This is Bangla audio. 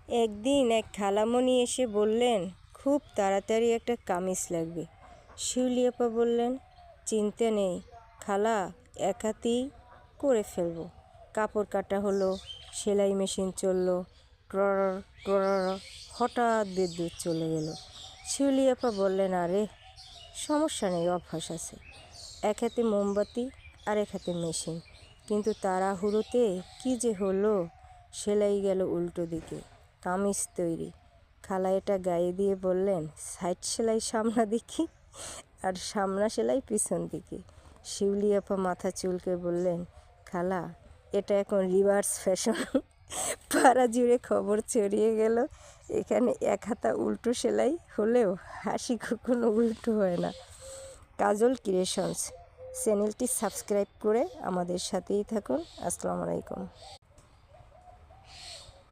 একদিন এক খালামণি এসে বললেন, খুব তাড়াতাড়ি একটা কামিজ লাগবে। শিউলি আপা বললেন, চিন্তা নেই খালা, এক হাতেই করে ফেলবো। কাপড় কাটা হলো, সেলাই মেশিন চললো, ট্রর ট্রর, হঠাৎ বিদ্যুৎ চলে গেল। শিউলি আপা বললেন, আরে সমস্যা নেই, অভ্যাস আছে। এক হাতে মোমবাতি আর এক হাতে মেশিন, কিন্তু তাড়াহুড়োতে কী যে হলো, সেলাই গেল উল্টো দিকে। কামিজ তৈরি। খালা এটা গায়ে দিয়ে বললেন, সাইড সেলাই সামনা দিকে আর সামনা সেলাই পিছন দিকে। শিউলি আপা মাথা চুলকে বললেন, খালা এটা এখন রিভার্স ফ্যাশন। পাড়া জুড়ে খবর ছড়িয়ে গেল, এখানে এক হাতা উল্টো সেলাই হলেও হাসি কখনো উল্টো হয় না। কাজল ক্রিয়েশনস চ্যানেলটি সাবস্ক্রাইব করে আমাদের সাথেই থাকুন। আসসালামু আলাইকুম।